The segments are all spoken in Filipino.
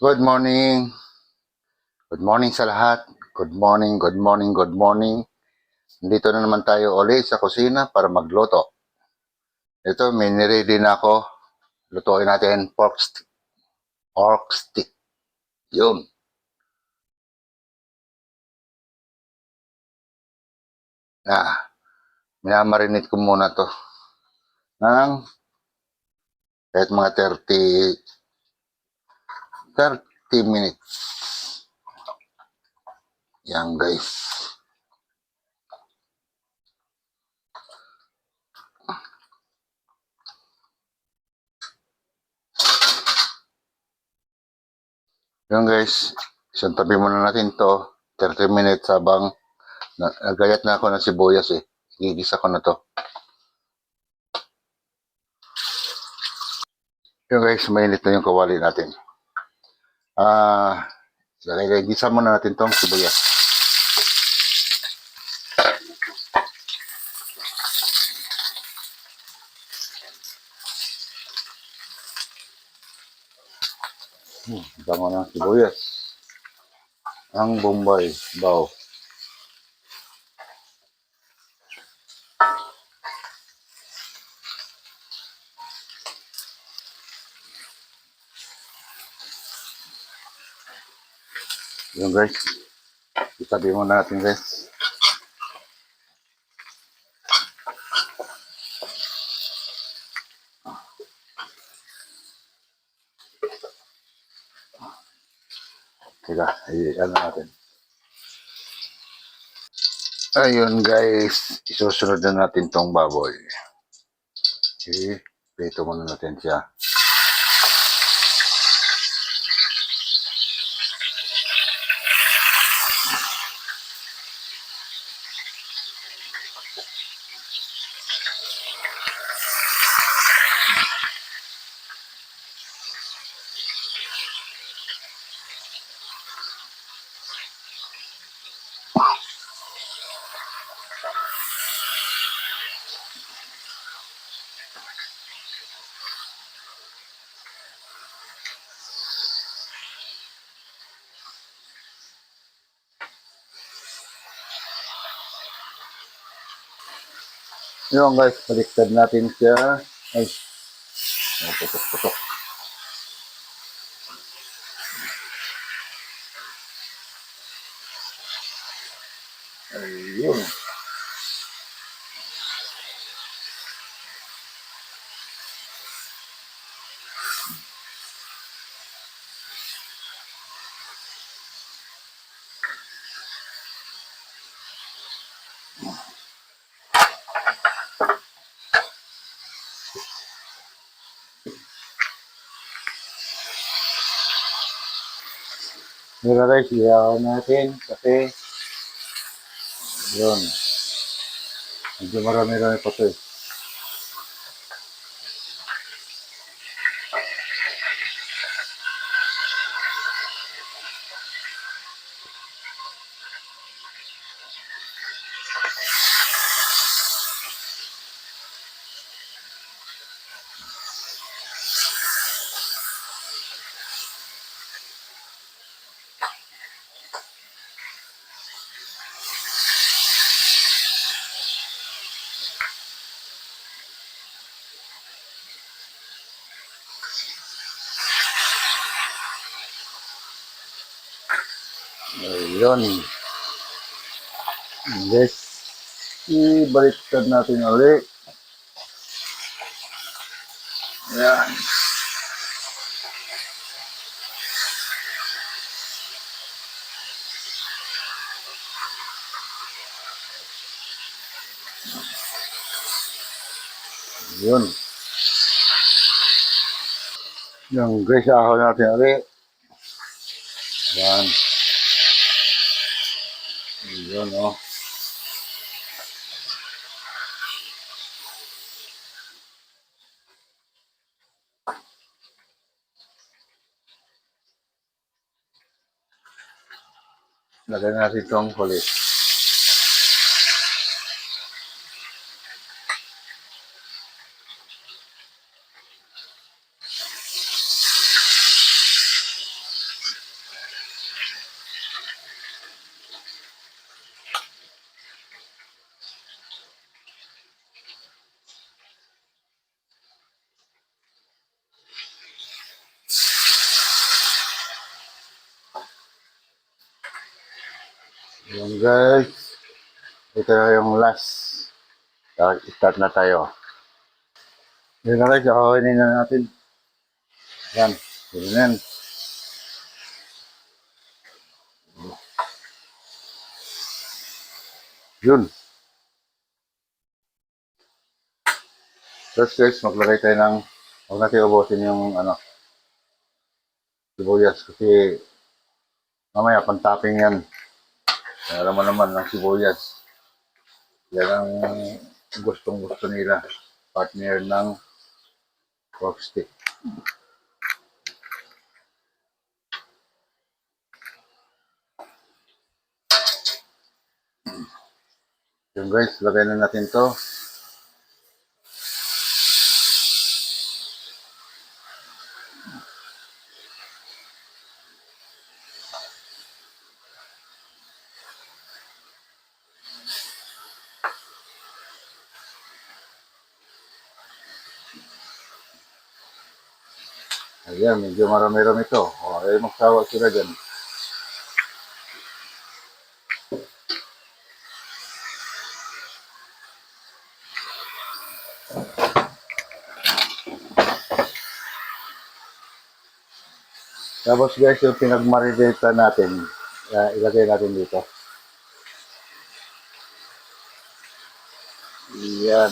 Good morning. Good morning sa lahat. Good morning, good morning, good morning. Dito na naman tayo ulit sa kusina para magluto. Ito, may niready na ako. Lutuin natin pork stick. Pork stick. Yun. Minamarinate ko muna to ng kahit mga 30 minutes. Yan guys. Yun guys. Isang tabi muna natin to. 30 minutes habang nagayat na ako ng sibuyas eh. Gigisa ko na to. Yun guys, mainit na yung kawali natin. Gisa muna natin tong sibuyas. Bango ng sibuyas. Ang Bombay, baw. Yun guys. Itabi muna natin guys. Teka, ano natin. Ayun guys, isusunod na natin tong baboy. Okay, prito muna natin siya. Yun guys, baliktad natin siya. Ay, putok-putok. Ayun. Mira guys, iyaw natin kasi yun. Medyo marami-rami pa ito eh. Ayun. Guys, ibaliktad natin ulit. Ayan. Yun. Yung guys, ahon natin ulit. Ayan. Yun o. Oh. Lagyan natin itong kulit. Yung guys, ito na yung last. Start na tayo. Yun na guys, kakawinin na natin. Yan, yun na yan. Yun. Tapos guys, maglagay tayo ng, huwag natin ubusin yung sibuyas kasi mamaya pang-topping yan. Alam mo naman ng sibuyas. Yan ang gustong gusto nila. Partner ng pork stick. Yung guys, lagay na natin to. Ayan, medyo marami-rami ito. O, magsawa sila dyan. Tapos guys, yung pinagmarinate natin, ilagay natin dito. Yan.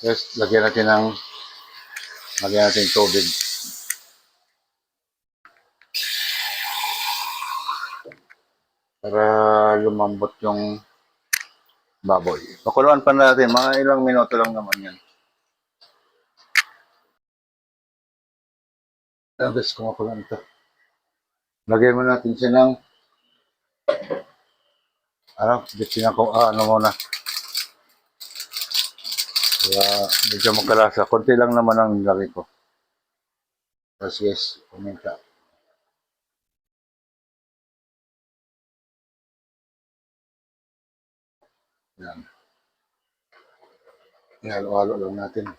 Tapos lagyan natin tubig. Para lumambot yung baboy. Pakuluan pa natin, mga ilang minuto lang naman yan. Tapos kumakulan ito. Lagyan mo natin siya ng, bitin ako, ano muna. Kaya medyo magkalasa. Konti lang naman ang lagay ko. Tapos guys, puminta. Yan. Ihalo-halo lang natin.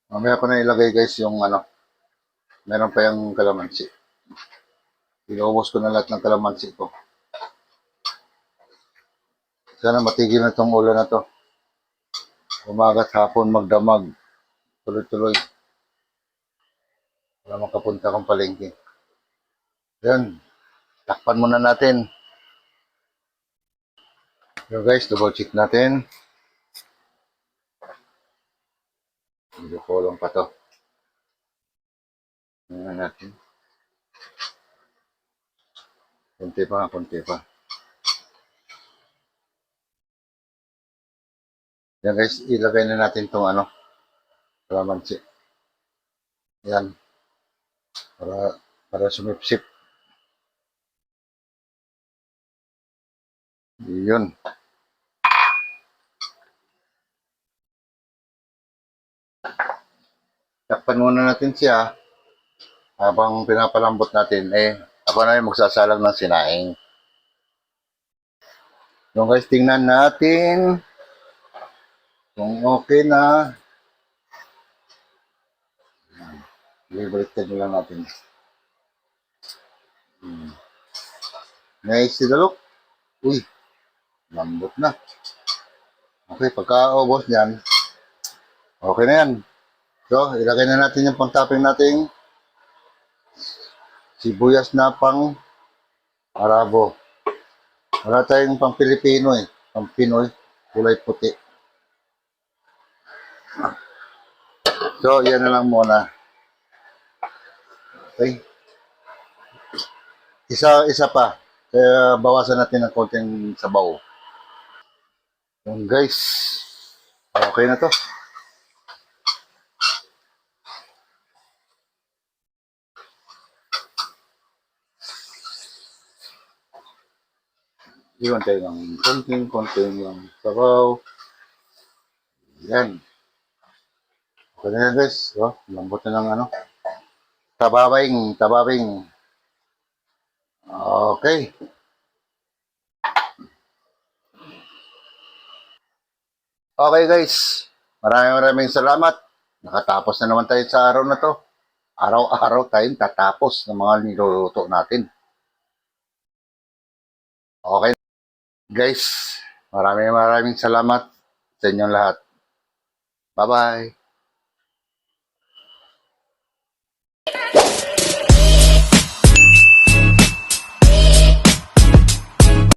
Mamaya ko na ilagay guys yung meron pa yung kalamansi. Inuubos ko na lahat ng kalamansi ko. Sana matigil na itong ulan na to. Umagat hapon magdamag. Tuloy-tuloy. Wala makapunta kong palengke. Yan. Takpan muna natin. So guys, double check natin. Medyo kulong pa to. Tingnan natin. Kunti pa, kunti pa. Yan guys, ilagay na natin itong kalamansi. Yan. Para sumipsip. Yun. Takpan muna natin siya. Habang pinapalambot natin, ako na yung magsasalang ng sinaing. So guys, tingnan natin kung okay na. Ibaliktad lang natin. Nice, look. Uy, lambot na. Okay, pagka-ubos niyan, okay na yan. So, ilagay na natin yung pang-topping nating sibuyas na pang Arabo. Wala tayong pang Pilipino Pang Pinoy, kulay puti. So, yan na lang muna. Okay. Isa pa. Kaya bawasan natin ng konting sabaw. Yung guys, okay na to. Iwan tayo ng konting yung sabaw. Yan. Okay na yan, guys. Oh, lambot na ng ano. Tababing. Okay. Okay, guys. Maraming salamat. Nakatapos na naman tayo sa araw na to. Araw-araw tayong tatapos ng mga niluluto natin. Okay, guys. Maraming salamat sa inyong lahat. Bye-bye.